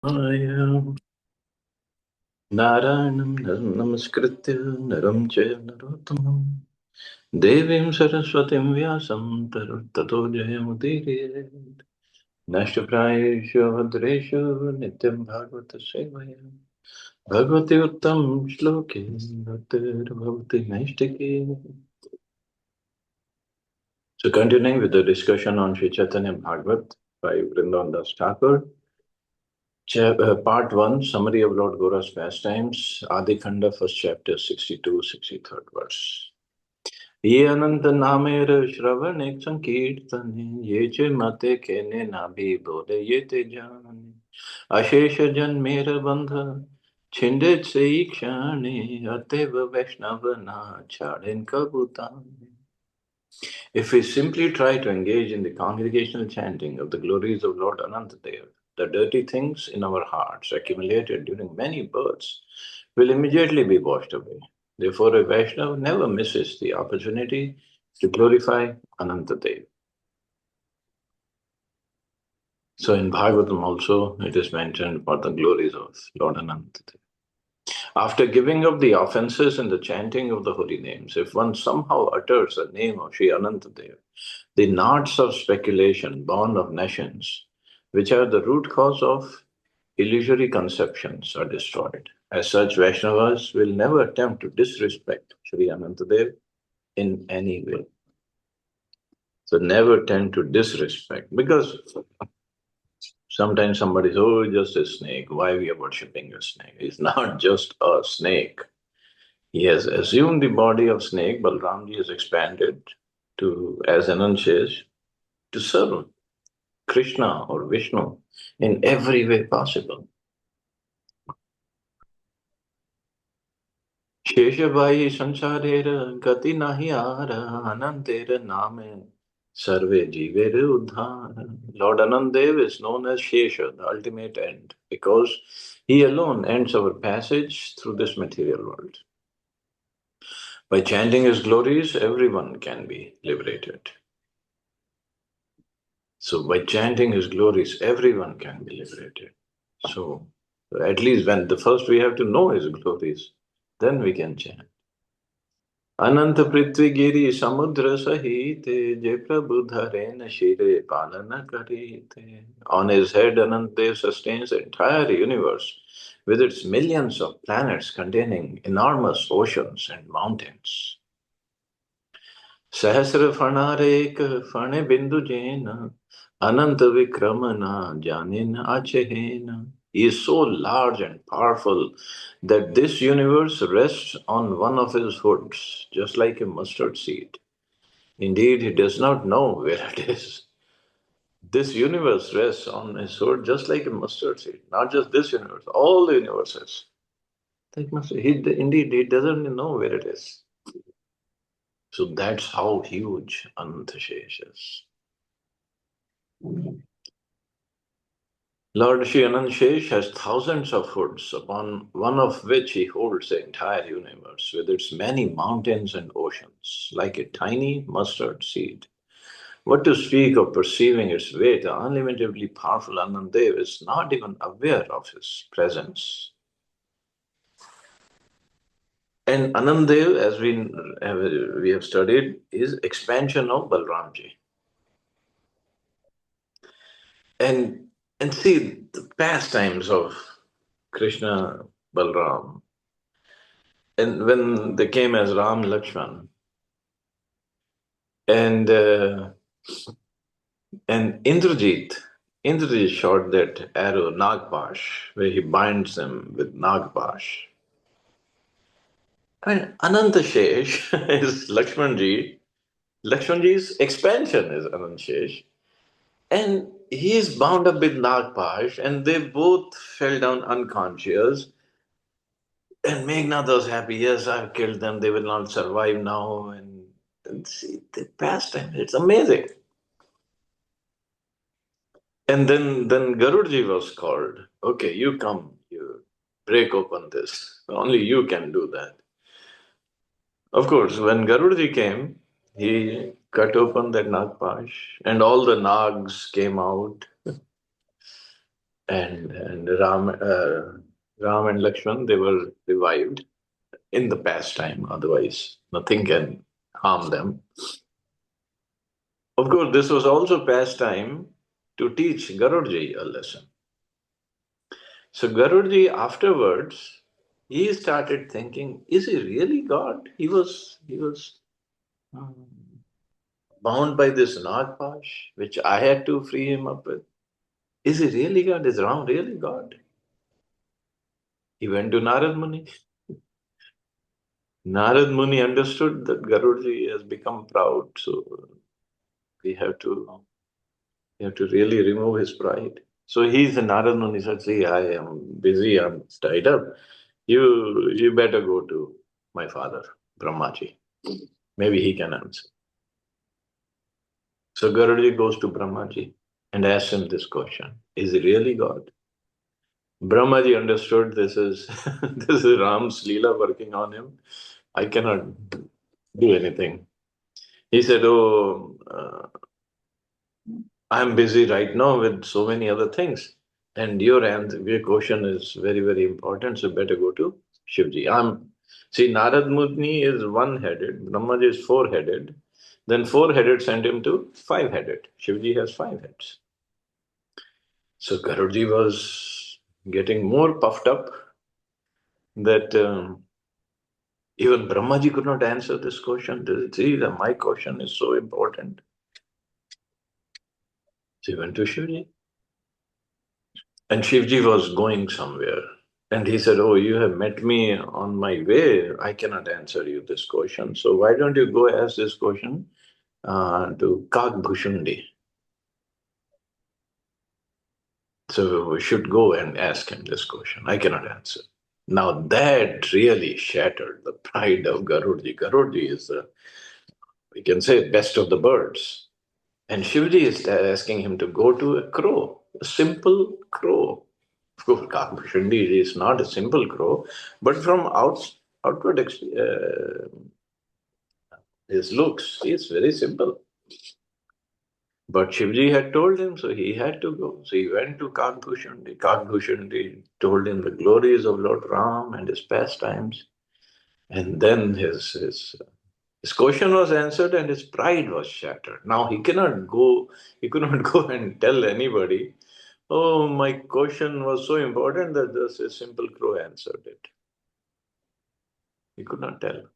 Narayanam namaskritya naram chaya narottamam devim saraswatim vyasam tato jayamudire nashtaprayeshu bhadreshu nityam bhagavata sevaya bhagavati uttam shloke bhaktir bhavati naistike. So continuing with the discussion on Sri Chaitanya Bhagavat by Vrindavan Das Thakur, Part 1, Summary of Lord Gora's Pastimes, Adi Khanda, first chapter, 62, 63rd verse. ये अनंत नामेर श्रवण एक संकीर्तने ये च मते केने नाभि बोले ये ते जाने अशेष जन्मेर बंध छिंडित से क्षणे अतएव वैष्णव ना छाड़ेन कबूताने. If we simply try to engage in the congregational chanting of the glories of Lord Anantadev, the dirty things in our hearts accumulated during many births will immediately be washed away. Therefore, a Vaishnava never misses the opportunity to glorify Anantadev. So in Bhagavatam also it is mentioned about the glories of Lord Anantadev. After giving up the offenses in the chanting of the holy names, if one somehow utters the name of Sri Anantadev, the knots of speculation born of nations, which are the root cause of illusory conceptions, are destroyed. As such, Vaishnavas will never attempt to disrespect Sri Anantadev in any way. So never tend to disrespect, because sometimes somebody says, oh, just a snake. Why we are worshipping a snake? It's not just a snake. He has assumed the body of snake. Balramji has expanded to, as Anand says, to serve Krishna or Vishnu in every way possible. Sheshavai sansarera gati nahi ara anantera name sarve jivere udhara. Lord Anandev is known as Shesha, the ultimate end, because he alone ends our passage through this material world. By chanting his glories, everyone can be liberated. So by chanting his glories, everyone can be liberated. So at least when the first we have to know his glories, then we can chant. अनंत पृथ्वी गिरी समुद्र सहित जे प्रभु धरे न शिरे पालन करीते. On his head, Anantadev sustains the entire universe with its millions of planets containing enormous oceans and mountains. सहस्र फणारेक फण बिंदु जैन अनंत विक्रम न जानिन अचहेन. He is so large and powerful that this universe rests on one of his hoods, just like a mustard seed. Indeed, he does not know where it is. This universe rests on his hood just like a mustard seed. Not just this universe, all the universes. Indeed, he doesn't know where it is. So that's how huge Anantashesh is. Lord Shri Anantashesh has thousands of hoods, upon one of which he holds the entire universe with its many mountains and oceans, like a tiny mustard seed. What to speak of perceiving its weight, the unlimitedly powerful Anandev is not even aware of his presence. And Anandev, as we have studied, is expansion of Balramji. And see the pastimes of Krishna, Balram, and when they came as Ram, Lakshman, and Indrajit shot that arrow Nagpash, where he binds them with Nagpash. I mean, Anantashesh is Lakshmanji. Lakshmanji's expansion is Anantashesh. And he is bound up with Nagpash, and they both fell down unconscious. And Meghnad was happy, yes, I've killed them, they will not survive now. And see, the pastime, it's amazing. And then Garudji was called. Okay, you come, you break open this. Only you can do that. Of course, when Garudji came, he cut open that Nagpash, and all the Nags came out. and Ram and Lakshman, they were revived in the pastime. Otherwise, nothing can harm them. Of course, this was also pastime to teach Garudji a lesson. So Garudji afterwards, he started thinking, is he really God? He was um, bound by this Nagpash, which I had to free him up with. Is he really God? Is Ram really God? He went to Narad Muni. Narad Muni understood that Garudji has become proud, so we have to we have to really remove his pride. So he's a Narad Muni said, see, I am busy, I'm tied up. You better go to my father, Brahmaji. Maybe he can answer. So Garudaji goes to Brahmaji and asks him this question: is he really God? Brahmaji understood this is this is Ram's Leela working on him. I cannot do anything. He said, "Oh, I'm busy right now with so many other things, and your question is very very important. So better go to Shivji." See, Narad Muni is one-headed. Brahmaji is four-headed. Then four-headed sent him to five-headed. Shivji has five heads. So Garudji was getting more puffed up that even Brahmaji could not answer this question. See, my question is so important. So he went to Shivji. And Shivji was going somewhere. And he said, oh, you have met me on my way. I cannot answer you this question. So why don't you go ask this question to Kag Bhushundi? So we should go and ask him this question. I cannot answer. Now that really shattered the pride of Garudji. Garudji is, we can say, best of the birds. And Shivji is asking him to go to a crow, a simple crow. Of course, Kakbhushundi is not a simple crow, but from outward his looks, he is very simple. But Shivji had told him, so he had to go. So he went to Kakbhushundi. Kakbhushundi told him the glories of Lord Ram and his pastimes. And then his question was answered and his pride was shattered. Now he could not go and tell anybody, oh, my question was so important that just a simple crow answered it. He could not tell.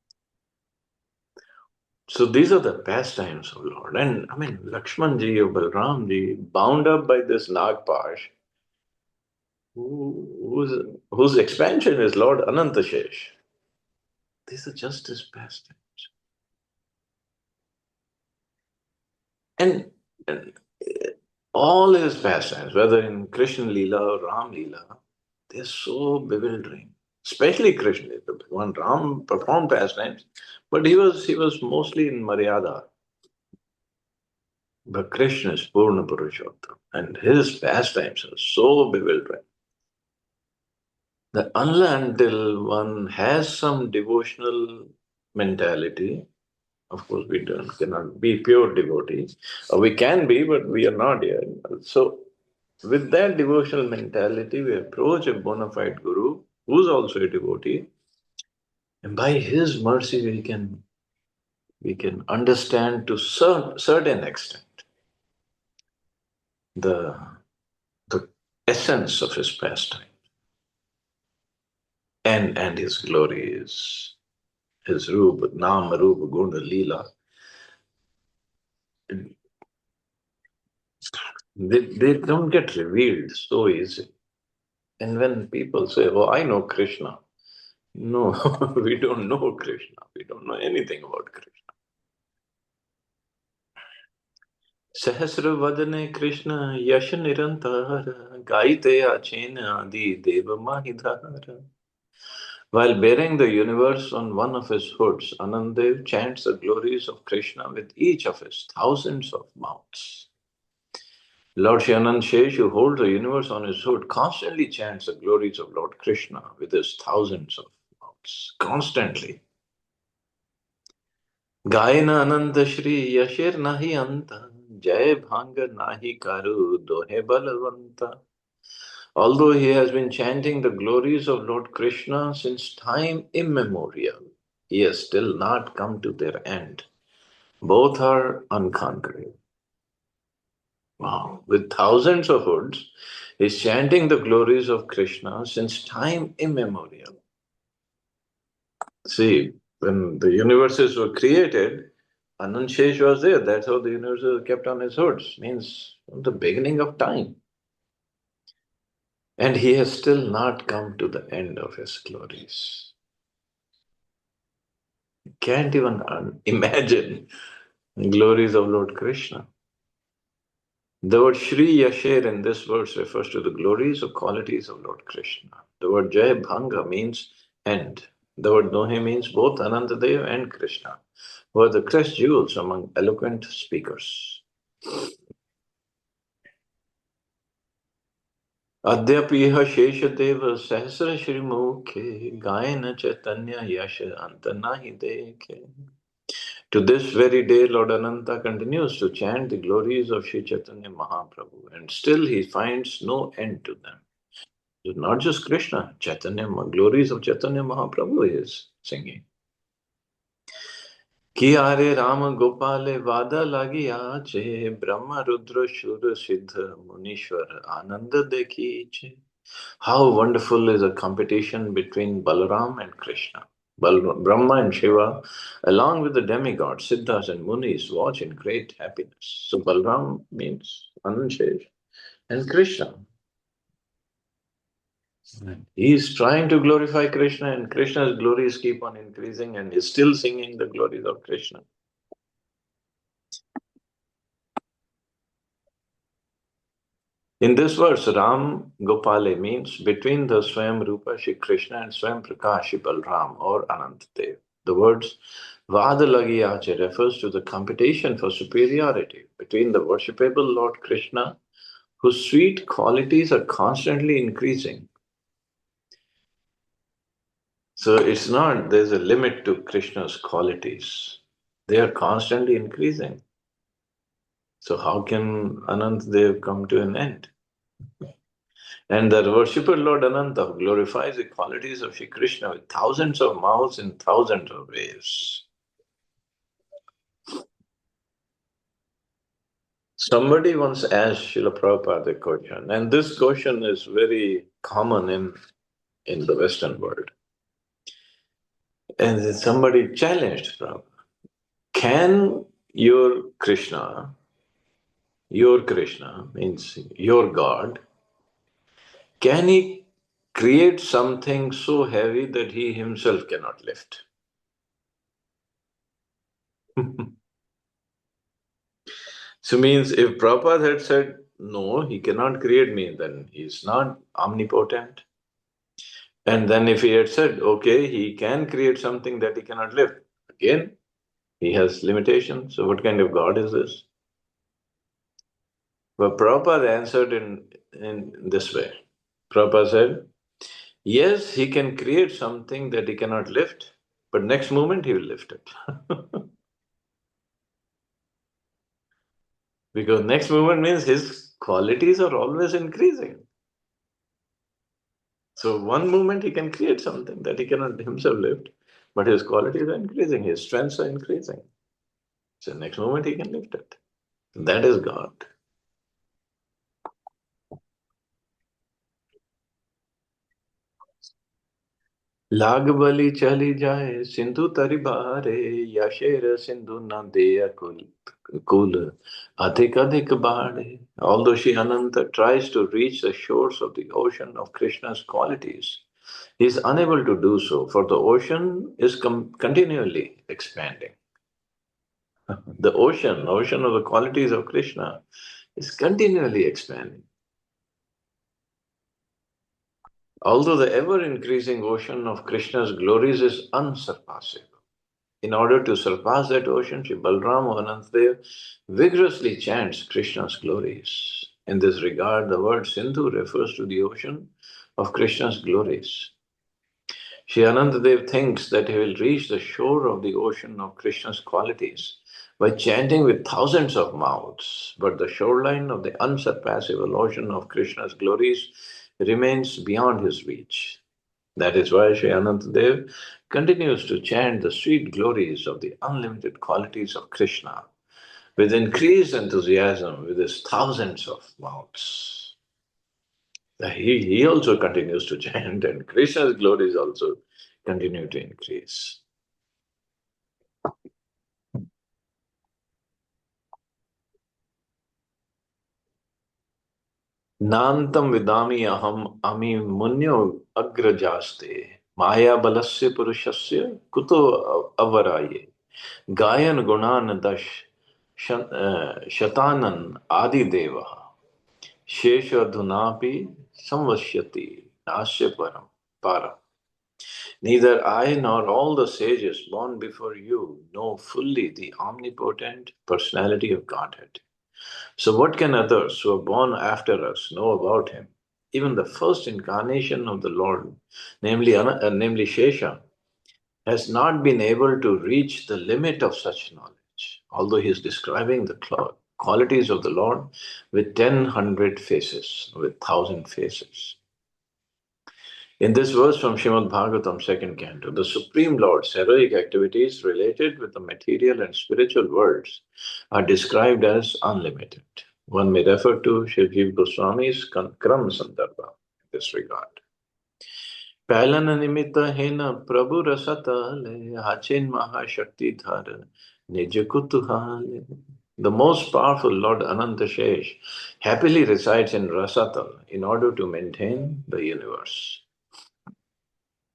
So these are the pastimes of Lord. And I mean, Lakshmanji or Balramji, bound up by this Nagpash, whose expansion is Lord Anantashesh. These are just his pastimes. And all his pastimes, whether in Krishna Leela or Ram Leela, they're so bewildering. Especially Krishna Leela. When Ram performed pastimes, but he was mostly in Maryada. But Krishna is Purna Purushottam, and his pastimes are so bewildering that until one has some devotional mentality, of course, we cannot be pure devotees. We can be, but we are not yet. So, with that devotional mentality, we approach a bona fide guru who's also a devotee, and by his mercy, we can understand to certain extent the the essence of his pastime and his glory is his rupa, nama, rupa, guna, lila. They don't get revealed so easily. And when people say, oh, I know Krishna, no, we don't know Krishna. We don't know anything about Krishna. Sahasravadane Krishna Yash Nirantara Gaite Achena Adi Deva Mahidhara. While bearing the universe on one of his hoods, Anandev chants the glories of Krishna with each of his thousands of mouths. Lord Shri Shesh, who holds the universe on his hood, constantly chants the glories of Lord Krishna with his thousands of mouths. Constantly. Gayana Ananta Shri Yashir Nahi Anta Jai Bhanga Nahi Karu Dohe Balavanta. Although he has been chanting the glories of Lord Krishna since time immemorial, he has still not come to their end. Both are unconquerable. Wow. With thousands of hoods, he's chanting the glories of Krishna since time immemorial. See, when the universes were created, Anand Shesh was there. That's how the universe was kept on his hoods. Means from the beginning of time. And he has still not come to the end of his glories. Can't even imagine the glories of Lord Krishna. The word Shri Yasher in this verse refers to the glories or qualities of Lord Krishna. The word Jai Bhanga means end. The word Nohe means both Anantadev and Krishna, who are the crest jewels among eloquent speakers. Adyapiha Sheshadeva Sahasra Shri Mukhe Gayana Chaitanya Yasha Antanahi Dekhe. To this very day, Lord Ananta continues to chant the glories of Sri Chaitanya Mahaprabhu, and still he finds no end to them. It's not just Krishna, Chaitanya, glories of Chaitanya Mahaprabhu is singing. Ki are Rama Gopale Vada lagi ache, Brahma Rudra Shura Siddha Munishwar Ananda dekhiche. How wonderful is a competition between Balaram and Krishna. Brahma and Shiva, along with the demigods, Siddhas and Munis, watch in great happiness. So Balaram means Anand and Krishna. He is trying to glorify Krishna, and Krishna's glories keep on increasing, and is still singing the glories of Krishna. In this verse, Ram Gopale means between the Swayam Rupa Shri Krishna and Swayam Prakash Shri Balram or Anantadev. The words Vadalagi Ache refers to the competition for superiority between the worshipable Lord Krishna, whose sweet qualities are constantly increasing. So it's not, there's a limit to Krishna's qualities. They are constantly increasing. So how can Anantadev come to an end? And the worshipper Lord Ananta glorifies the qualities of Shri Krishna with thousands of mouths in thousands of ways. Somebody once asked Srila Prabhupada a question, and this question is very common in the Western world. And somebody challenged Prabhupada, can your Krishna means your God, can he create something so heavy that he himself cannot lift? So means if Prabhupada had said, no, he cannot create me, then he's not omnipotent. And then if he had said, okay, he can create something that he cannot lift, again, he has limitations. So what kind of God is this? But Prabhupada answered in this way. Prabhupada said, yes, he can create something that he cannot lift, but next moment he will lift it. Because next moment means his qualities are always increasing. So one moment he can create something that he cannot himself lift, but his qualities are increasing, his strengths are increasing. So next moment he can lift it. That is God. लाग बलि चली जाए सिंधु तरि बारे या शेर सिंधु न दे कुल अधिक अधिक बाढ़े. Although Shri Ananta tries to reach the shores of the ocean of Krishna's qualities, he is unable to do so, for the ocean is continually expanding. The ocean of the qualities of Krishna is continually expanding. Although the ever-increasing ocean of Krishna's glories is unsurpassable. In order to surpass that ocean, Sri Balram Anantadev vigorously chants Krishna's glories. In this regard, the word Sindhu refers to the ocean of Krishna's glories. Sri Anantadev thinks that he will reach the shore of the ocean of Krishna's qualities by chanting with thousands of mouths, but the shoreline of the unsurpassable ocean of Krishna's glories remains beyond his reach. That is why Sri Anantadev continues to chant the sweet glories of the unlimited qualities of Krishna with increased enthusiasm with his thousands of mouths. He also continues to chant, and Krishna's glories also continue to increase. नान्तं विदामि अहम् अमि मुन्यो अग्रजास्ते माया बलस्य पुरुषस्य कुतो अवराये गायन गुणान दश शतानन आदिदेवः शेषधुनापि संवश्यति नास्य परम para. Neither I nor all the sages born before you know fully the omnipotent personality of Godhead. So, what can others who are born after us know about him? Even the first incarnation of the Lord, namely Shesha, has not been able to reach the limit of such knowledge, although he is describing the qualities of the Lord with 10,100 faces, with 1,000 faces. In this verse from Srimad Bhagavatam, second canto, the Supreme Lord's heroic activities related with the material and spiritual worlds are described as unlimited. One may refer to Shivjiv Goswami's Kram Sandarbha in this regard. Palan nimita hena Prabhu rasatale hachin mahashakti dhara nijakutuhale. The most powerful Lord Anantashesh happily resides in Rasatal in order to maintain the universe.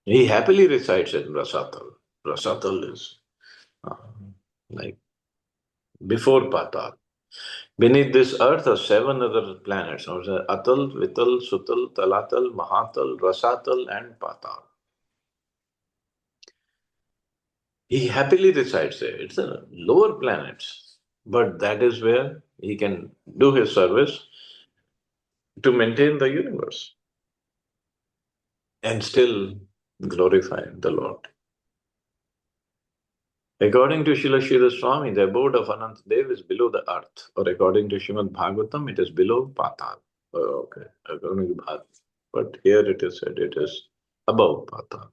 He happily resides in Rasatal. Rasatal is like before Patal. Beneath this earth are 7 other planets, Atal, Vital, Sutal, Talatal, Mahatal, Rasatal, and Patal. He happily resides there. It's a lower planets, but that is where he can do his service to maintain the universe and still glorify the Lord. According to Srila Sridhar Swami, the abode of Anantadev is below the earth, or according to Srimad Bhagavatam, it is below Patal. Oh, okay, according to Bhagavatam. But here it is said it is above Patal.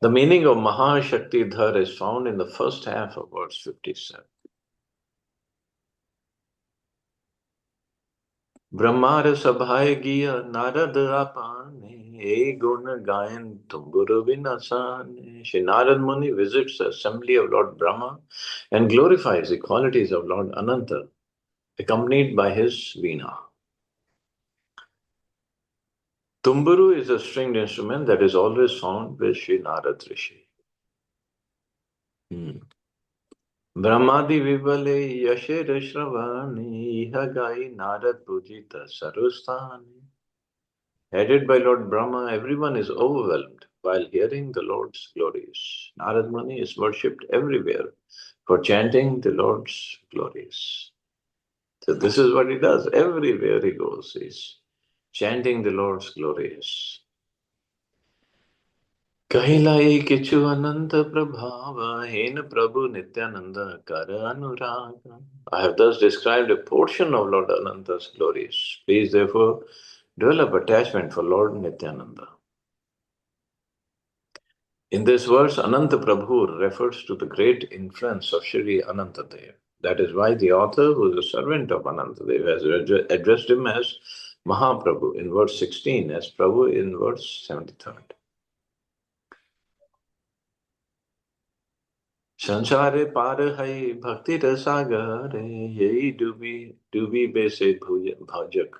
The meaning of Mahashakti Dhar is found in the first half of verse 57. Brahmara sabhai giya narad apane e gun gayan tumburu vinasane. Shri Narad Muni visits the assembly of Lord Brahma and glorifies the qualities of Lord Ananta, accompanied by his veena. Tumburu is a stringed instrument that is always found with Sri Narad Rishi. Brahmadi vivale yasher shravani iha gai Narad pujita sarusthani. Headed by Lord Brahma, everyone is overwhelmed while hearing the Lord's glories. Narad Muni is worshipped everywhere for chanting the Lord's glories. So this is what he does. Everywhere he goes, he's chanting the Lord's glories. Kahilai kichu ananta prabhava hen Prabhu Nityananda kara anuraga. I have thus described a portion of Lord Ananta's glories. Please therefore develop attachment for Lord Nityananda. In this verse, Ananta Prabhu refers to the great influence of Shri Anantadev. That is why the author, who is a servant of Anantadev, has addressed him as Mahaprabhu in verse 16, as Prabhu in verse 73. Sansare par hai bhakti rasagare yei dubi bese bhajak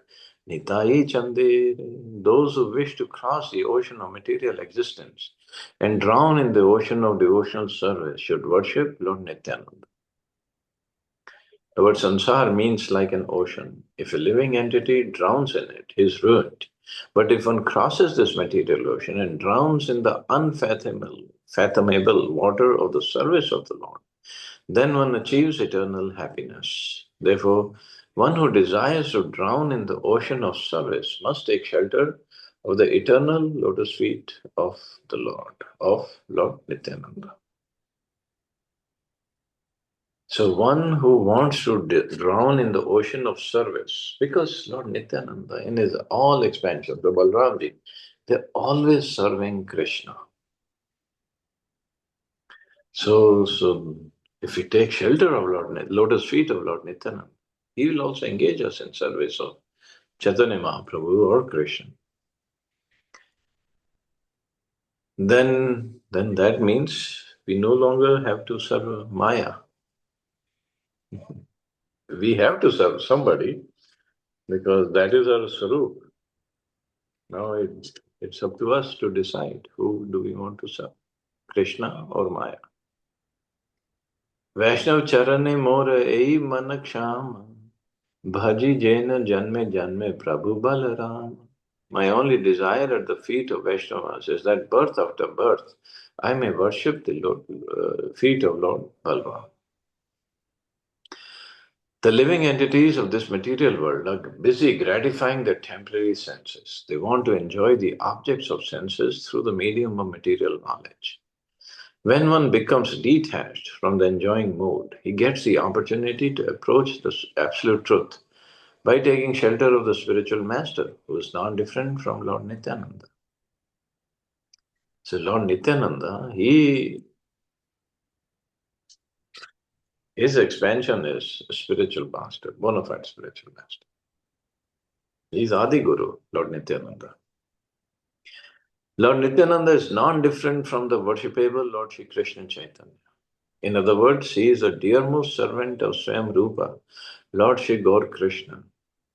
nitai chande. Those who wish to cross the ocean of material existence and drown in the ocean of devotional service should worship Lord Nityananda. The word sansar means like an ocean. If a living entity drowns in it, he is ruined. But if one crosses this material ocean and drowns in the unfathomable water of the service of the Lord, then one achieves eternal happiness. Therefore, one who desires to drown in the ocean of service must take shelter of the eternal lotus feet of the Lord, of Lord Nityananda. So one who wants to drown in the ocean of service, because Lord Nityananda, in his all expansions, the Balramji, they're always serving Krishna. So if we take shelter of Lotus feet of Lord Nityananda, he will also engage us in service of Chaitanya Mahaprabhu or Krishna. Then that means we no longer have to serve Maya. We have to serve somebody because that is our Sarup. Now it's up to us to decide who do we want to serve, Krishna or Maya. Vaishnav charane more ei manaksham bhaji jaina janme janme prabhu balaram. My only desire at the feet of Vaishnavas is that birth after birth I may worship the feet of Lord Balram. The living entities of this material world are busy gratifying their temporary senses. They want to enjoy the objects of senses through the medium of material knowledge. When one becomes detached from the enjoying mood, he gets the opportunity to approach the absolute truth by taking shelter of the spiritual master, who is not different from Lord Nityananda. So Lord Nityananda, his expansion is a spiritual master, bona fide spiritual master. He's Adi Guru, Lord Nityananda. Lord Nityananda is non-different from the worshipable Lord Shri Krishna Chaitanya. In other words, he is a dearmost servant of Swayam Rupa, Lord Shri Gaur Krishna.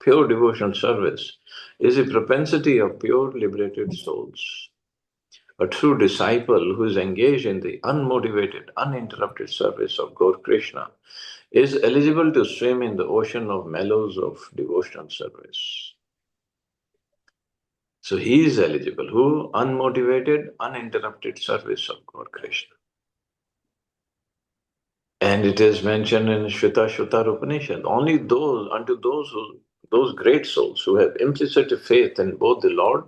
Pure devotional service is a propensity of pure liberated souls. A true disciple who is engaged in the unmotivated, uninterrupted service of Gaur Krishna is eligible to swim in the ocean of mellows of devotional service. So he is eligible. Who? Unmotivated, uninterrupted service of God Krishna. And it is mentioned in Shveta Upanishad. Only those great souls who have implicit faith in both the Lord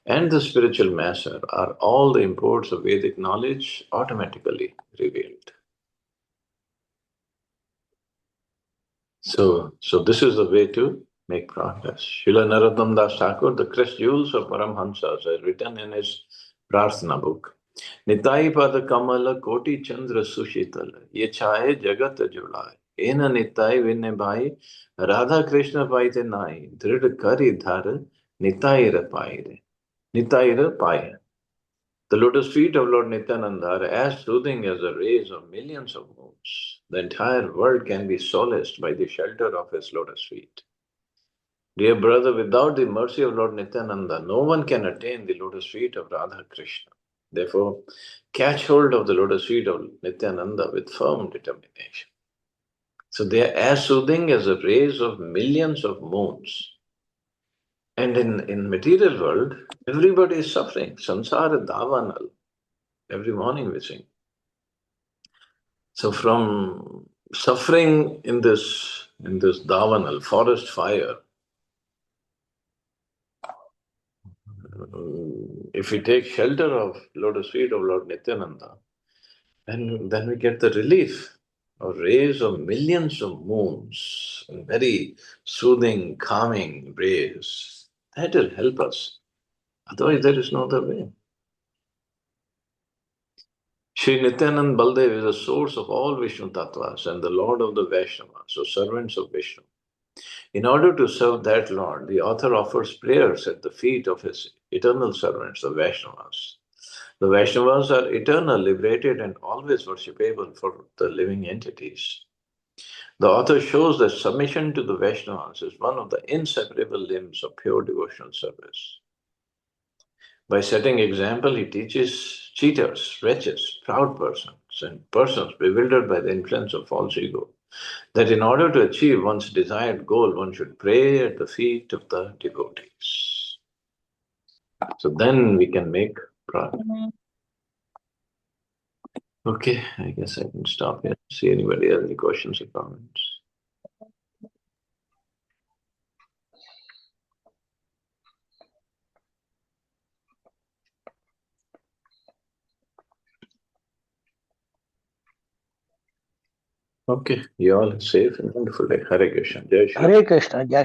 and the spiritual master are all the imports of Vedic knowledge automatically revealed. So this is the way to make progress. Srila Narottam Das Thakur, the crest jewels of Paramhamsas, has written in his Prarthana book. Nitai पद कमल कोटि चंद्र सुशीतल ये छाए जगत जुड़ाए N Nitai विनय भाई राधा कृष्ण पाइते नाई दृढ़ करि धर निताई र पाई रे निताई र पाए. The lotus feet of Lord Nityananda are as soothing as the rays of millions of moons. The entire world can be solaced by the shelter of his lotus feet. Dear brother, without the mercy of Lord Nityananda, no one can attain the lotus feet of Radha Krishna. Therefore, catch hold of the lotus feet of Nityananda with firm determination. So they are as soothing as the rays of millions of moons. And in material world, everybody is suffering. Sansara Davanal. Every morning we sing. So from suffering in this Davanal, forest fire, if we take shelter of lotus feet of Lord Nityananda, and then we get the relief of rays of millions of moons, very soothing, calming rays. That will help us. Otherwise, there is no other way. Sri Nityanand Baldev is the source of all Vishnu Tattvas and the Lord of the Vaishnavas, so servants of Vishnu. In order to serve that Lord, the author offers prayers at the feet of his eternal servants, the Vaishnavas. The Vaishnavas are eternal, liberated, and always worshipable for the living entities. The author shows that submission to the Vaishnavas is one of the inseparable limbs of pure devotional service. By setting example, he teaches cheaters, wretches, proud persons, and persons bewildered by the influence of false ego that in order to achieve one's desired goal, one should pray at the feet of the devotees. So then we can make progress. Okay, I guess I can stop here. See anybody have any questions or comments? Okay, you all safe and wonderful day. Hare Krishna. Jai Shri Hare Krishna. Jai